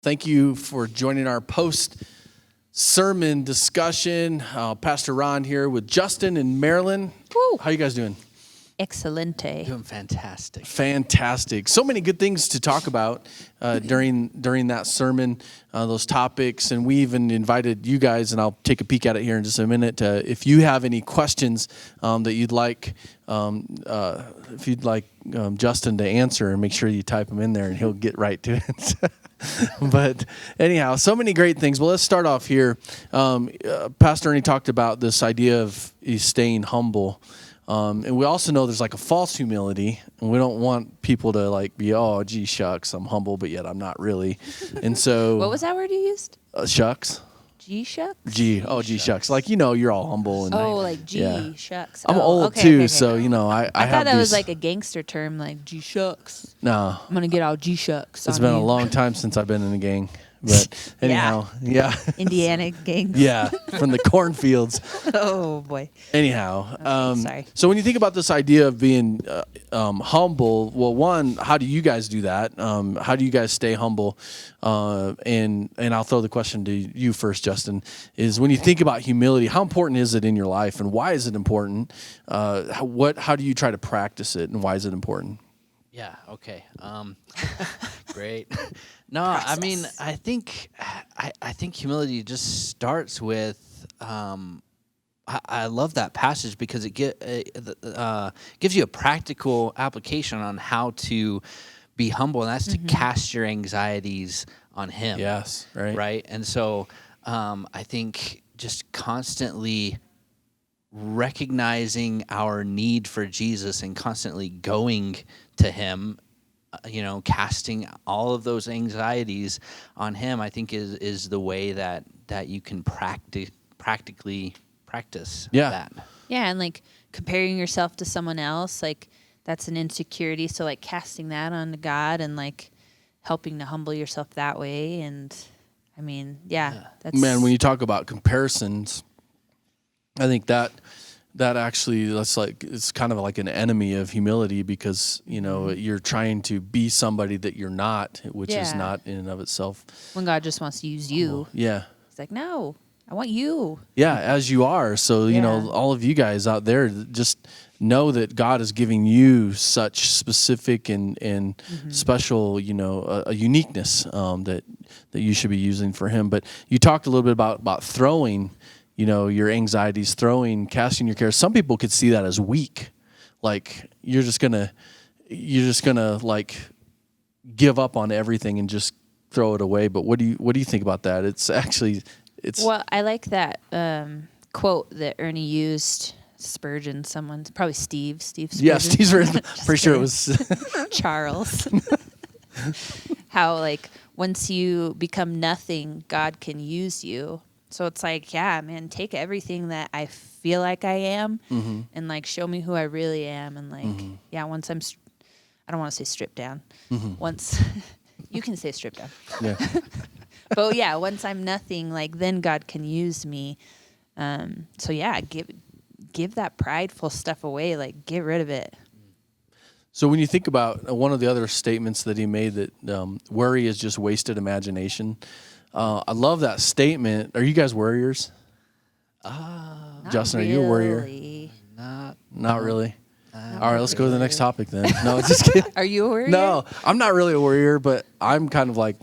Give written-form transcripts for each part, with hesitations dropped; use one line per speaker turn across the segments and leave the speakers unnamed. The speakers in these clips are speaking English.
Thank you for joining our post-sermon discussion. Pastor Ron here with Justin and Marilyn.
Woo.
How you guys doing?
Excelente.
Doing fantastic.
Fantastic. So many good things to talk about during that sermon, those topics. And we even invited you guys, and I'll take a peek at it here in just a minute, if you have any questions that you'd like, Justin to answer, and make sure you type them in there and he'll get right to it. But anyhow, so many great things. Well, let's start off here. Pastor Ernie talked about this idea of staying humble. And we also know there's like a false humility, and we don't want people to be, oh, gee, shucks, I'm humble, but yet I'm not really. And so,
What was that word you used?
Shucks.
G-shucks?
Gee shucks. You're all humble. And
G-shucks.
I'm old too, so I
I
have
thought that
these,
was like a gangster term, like G-shucks.
No.
I'm going to get all G-shucks
It's
on
been
you.
a long time since I've been in a gang. But anyhow, yeah.
Indiana gang.
Yeah, from the cornfields.
Oh, boy.
Anyhow,
sorry.
So when you think about this idea of being humble, well, one, how do you guys do that? How do you guys stay humble? And I'll throw the question to you first, Justin, is when you think about humility, how important is it in your life, and why is it important? How do you try to practice it, and why is it important?
Yeah, okay. Great. No, I mean, I think humility just starts with I love that passage because it gives you a practical application on how to be humble, and that's to cast your anxieties on Him.
Yes, right.
Right? And so I think just constantly recognizing our need for Jesus and constantly going to Him, casting all of those anxieties on Him, I think is the way that you can practically practice that.
Yeah, and comparing yourself to someone else, that's an insecurity. So casting that onto God and helping to humble yourself that way. And I mean, that's...
Man, when you talk about comparisons, I think that's it's kind of like an enemy of humility, because you're trying to be somebody that you're not, which is not in and of itself.
When God just wants to use you.
Yeah.
He's like, no, I want you.
Yeah, as you are. So, all of you guys out there, just know that God is giving you such specific and special, a uniqueness that you should be using for Him. But you talked a little bit about throwing, your anxieties, casting your cares. Some people could see that as weak. You're just gonna give up on everything and just throw it away. But what do you think about that? It's
Well, I like that quote that Ernie used. Spurgeon, probably Steve Spurgeon.
Yeah, Steve's pretty sure it was
Charles. How once you become nothing, God can use you. So it's take everything that I feel like I am and show me who I really am. And once I don't want to say stripped down. Once you can say stripped down.
Yeah.
But once I'm nothing, then God can use me. Give that prideful stuff away. Get rid of it.
So when you think about one of the other statements that he made, that worry is just wasted imagination. I love that statement. Are you guys worriers? Justin, are you a worrier? Not really. All right, let's go to the next topic then. No, just kidding.
Are you a worrier?
No, I'm not really a worrier, but I'm kind of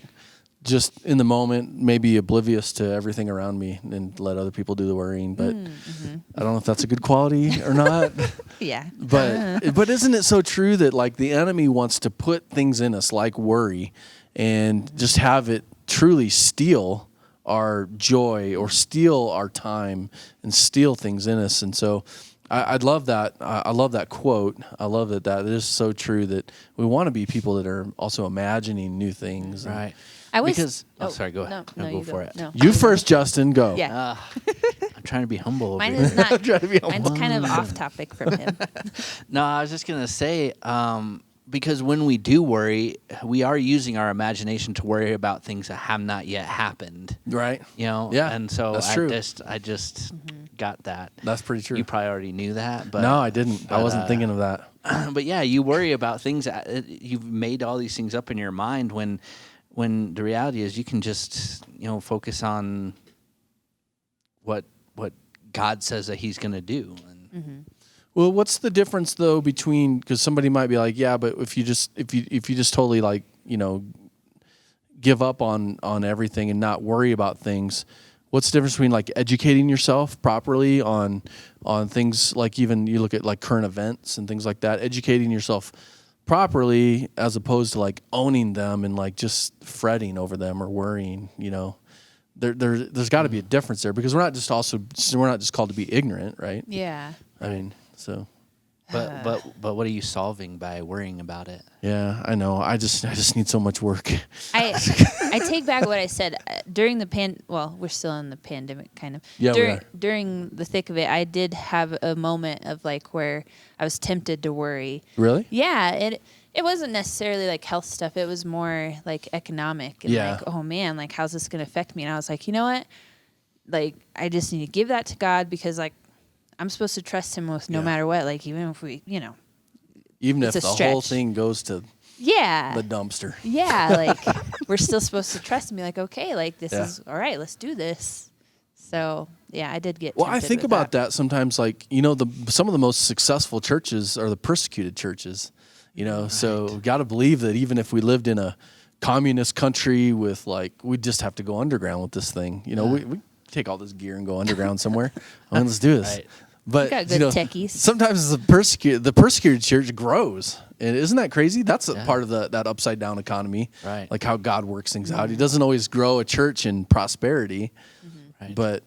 just in the moment, maybe oblivious to everything around me and let other people do the worrying. But I don't know if that's a good quality or not.
Yeah.
But isn't it so true that the enemy wants to put things in us like worry and just have it truly steal our joy or steal our time and steal things in us? And so I love that. I love that quote. I love that it is so true that we want to be people that are also imagining new things.
Right.
Sorry,
go ahead.
No,
go for it.
No.
You first, Justin, go.
Yeah.
I'm trying to be humble.
Mine
over
is
here.
not.
Trying to be humble.
Mine's kind of off topic from him.
No, I was just gonna say, because when we do worry, we are using our imagination to worry about things that have not yet happened.
Right.
Yeah. And so
that's true.
I just got that.
That's pretty true.
You probably already knew that, but
No, I didn't. I wasn't thinking of that.
But yeah, you worry about things. You've made all these things up in your mind when when the reality is you can just, focus on what God says that he's going to do. And
Well, what's the difference though between, because somebody might be like, yeah, but if you just totally like, give up on everything and not worry about things, what's the difference between like educating yourself properly on things, like even you look at like current events and things like that, educating yourself properly as opposed to like owning them and like just fretting over them or worrying, there's got to be a difference there, because we're not just called to be ignorant, right?
Yeah.
I mean, so.
But what are you solving by worrying about it?
Yeah, I know. I just need so much work.
I take back what I said during the we're still in the pandemic kind of.
Yeah, we are.
During the thick of it, I did have a moment of like where I was tempted to worry.
Really?
Yeah, it wasn't necessarily like health stuff. It was more like economic and like, oh man, like how's this going to affect me? And I was like, you know what? Like I just need to give that to God, because like I'm supposed to trust him with no matter what. Like even if we,
even if
it's
the
a stretch.
whole thing goes to the dumpster.
Yeah, like we're still supposed to trust and be like, okay, like this is all right. Let's do this. So yeah, I did get.
Well, I think about that sometimes. Like some of the most successful churches are the persecuted churches.
Right.
So we got to believe that even if we lived in a communist country with like, we'd just have to go underground with this thing. We take all this gear and go underground somewhere. Let's do this.
Right.
But
got good techies.
Sometimes the persecuted church grows, and isn't that crazy? That's a part of that upside down economy,
right?
Like how God works things out. He doesn't always grow a church in prosperity,
right.
But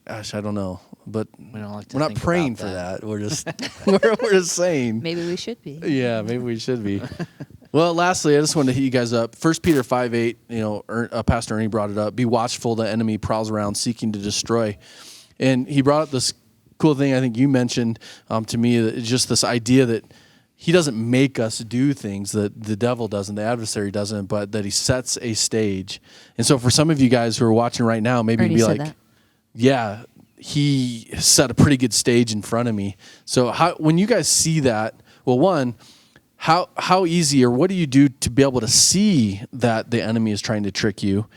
gosh, I don't know. But
we don't like to
we're not praying for that. We're just we're just saying
maybe we should be.
Yeah, maybe we should be. Well, lastly, I just wanted to hit you guys up. 1 Peter 5:8. Pastor Ernie brought it up. Be watchful; the enemy prowls around seeking to destroy. And he brought up this cool thing I think you mentioned to me, that it's just this idea that he doesn't make us do things, that the devil doesn't, the adversary doesn't, but that he sets a stage. And so for some of you guys who are watching right now, maybe you'd be like, yeah, he set a pretty good stage in front of me. So when you guys see that, well, one, how easy, or what do you do to be able to see that the enemy is trying to trick you?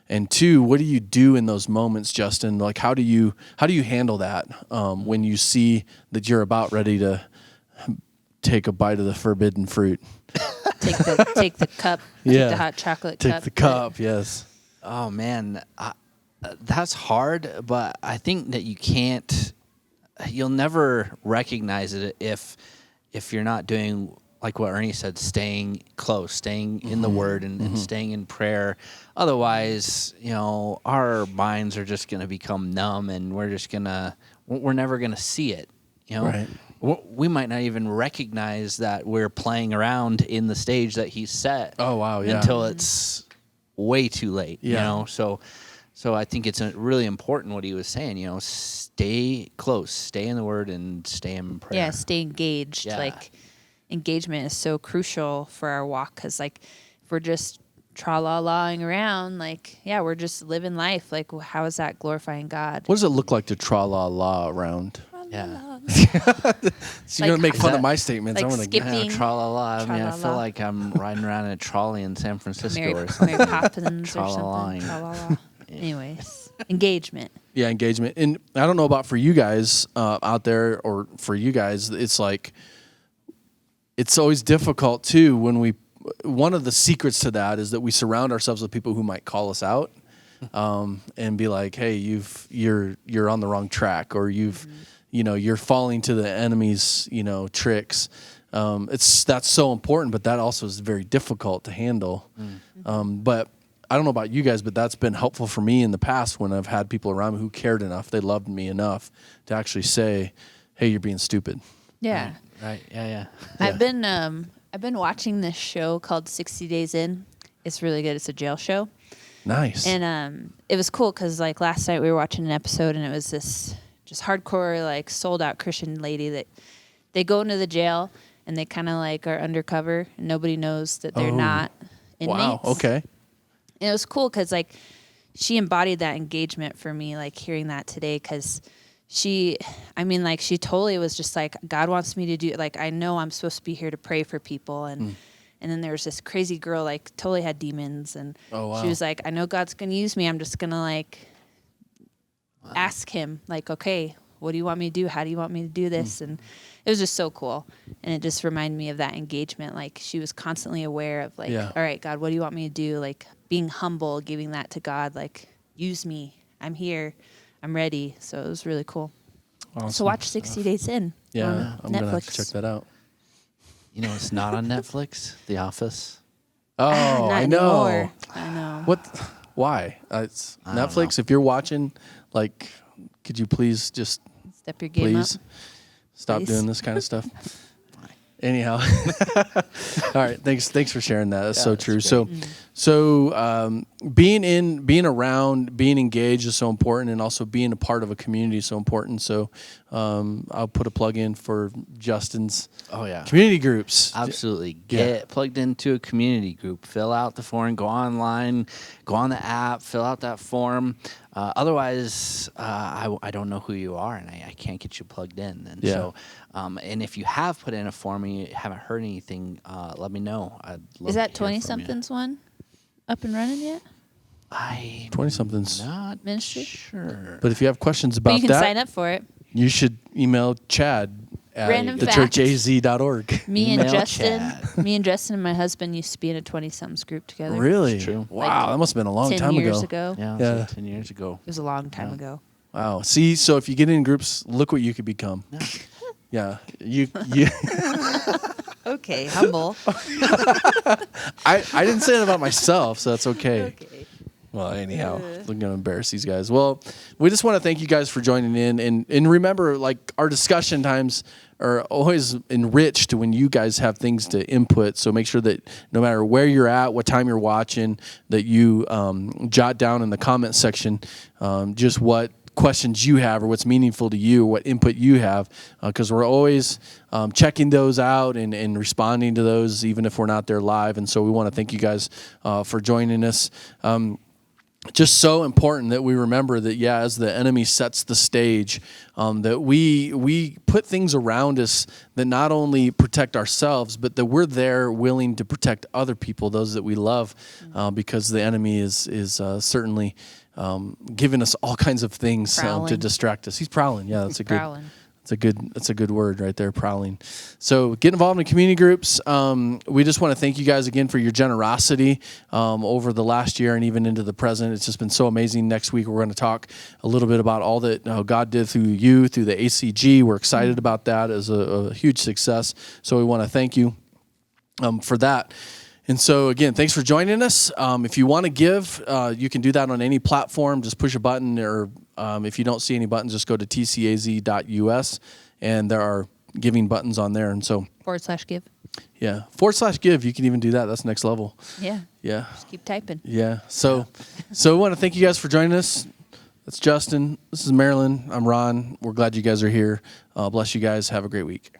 And two, what do you do in those moments, Justin? Like, how do you handle that when you see that you're about ready to take a bite of the forbidden fruit?
Take the cup. Take the hot chocolate cup.
Take the cup. Yes.
Oh man, that's hard. But I think that you'll never recognize it if you're not doing, like what Ernie said, staying close, staying in the Word, and staying in prayer. Otherwise, our minds are just going to become numb, and we're never going to see it.
Right.
We might not even recognize that we're playing around in the stage that He set.
Oh wow! Yeah.
Until it's way too late.
Yeah.
So I think it's really important what he was saying. Stay close, stay in the Word, and stay in prayer.
Yeah, stay engaged.
Yeah.
Like, engagement is so crucial for our walk, because like if we're just tra-la-laing around, like we're just living life. Like, how is that glorifying God?
What does it look like to tra-la-la around?
Yeah.
So you're gonna make fun of my statements.
Like
I'm gonna
skipping.
Tra-la-la. I mean, I feel
Tra-la-la.
like I'm riding around in a trolley in San Francisco
Mary
or something.
Poppins or
Tra-la-laing.
something. Tra-la-la. Anyways, engagement.
Yeah, engagement. And I don't know about for you guys out there, or for you guys, it's like, it's always difficult too when one of the secrets to that is that we surround ourselves with people who might call us out and be like, hey, you're on the wrong track, or you're falling to the enemy's, tricks. That's so important, but that also is very difficult to handle. But I don't know about you guys, but that's been helpful for me in the past when I've had people around me who cared enough, they loved me enough to actually say, hey, you're being stupid.
Yeah.
Right. Yeah.
I've been watching this show called 60 Days In. It's really good. It's a jail show.
Nice.
And it was cool because like last night we were watching an episode, and it was this just hardcore, like sold out Christian lady that they go into the jail and they kind of like are undercover and nobody knows that they're not inmates.
Wow. Okay.
And it was cool because like she embodied that engagement for me, like hearing that today, because she totally was just like, God wants me to do, like, I know I'm supposed to be here to pray for people. And And then there was this crazy girl, like totally had demons. And
Oh, wow.
she was like, I know God's going to use me. I'm just going to like ask him, like, okay, what do you want me to do? How do you want me to do this? And it was just so cool. And it just reminded me of that engagement. Like she was constantly aware of like, all right, God, what do you want me to do? Like being humble, giving that to God, like use me. I'm here. I'm ready. So it was really cool.
Awesome.
So watch 60 Days In.
Yeah, I'm
Netflix.
gonna have to check that out.
You know, it's not on Netflix. The Office.
Oh,
Not
I know.
anymore. I know.
What? Why? It's
I don't
Netflix.
know.
If you're watching, like, could you please just
Step your game
please
up.
stop
Please.
doing this kind of stuff? Anyhow, all right. Thanks for sharing that. That's so
that's
true.
great.
So being around, being engaged is so important, and also being a part of a community is so important. So I'll put a plug in for Justin's
Oh yeah.
community groups.
Absolutely. Get plugged into a community group. Fill out the form. Go online. Go on the app. Fill out that form. Otherwise, I don't know who you are, and I can't get you plugged in. And so, and if you have put in a form and you haven't heard anything, let me know. I'd love
Is that
to hear from you.
20-somethings one up and running yet?
I'm
20-somethings.
not
Ministry?
sure.
But if you have questions
But
about
you can
that,
sign up for it.
you should email Chad at
Random fact.
thechurchaz.org.
Me and
Email
Justin,
Chad.
me and Justin and my husband used to be in a 20-somethings group together.
Really?
It's true.
Wow,
Like
that must have been a long
10
time
years
ago.
ago.
Yeah,
Yeah.
so 10 years ago.
It was a long time ago.
Wow. See, so if you get in groups, look what you could become. Yeah. You
Okay, humble.
I didn't say that about myself, so that's okay.
Okay.
Well, anyhow, I'm going to embarrass these guys. Well, we just want to thank you guys for joining in. And remember, like, our discussion times are always enriched when you guys have things to input. So make sure that no matter where you're at, what time you're watching, that you jot down in the comment section just what questions you have or what's meaningful to you, what input you have, because we're always checking those out and responding to those, even if we're not there live. And so we want to thank you guys for joining us. Just so important that we remember that, as the enemy sets the stage, that we put things around us that not only protect ourselves, but that we're there willing to protect other people, those that we love, because the enemy is certainly giving us all kinds of things to
Prowling.
distract us. He's prowling. Yeah, that's a good.
Prowling.
That's a good word right there, prowling. So get involved in community groups. We just want to thank you guys again for your generosity over the last year and even into the present. It's just been so amazing. Next week, we're going to talk a little bit about all that God did through you, through the ACG. We're excited about that as a huge success. So we want to thank you for that. And so, again, thanks for joining us. If you want to give, you can do that on any platform. Just push a button, or if you don't see any buttons, just go to tcaz.us, and there are giving buttons on there. And so,
/give.
yeah, /give, you can even do that. That's next level.
Yeah.
Yeah.
Just keep typing.
Yeah. So we want to thank you guys for joining us. That's Justin. This is Marilyn. I'm Ron. We're glad you guys are here. Bless you guys. Have a great week.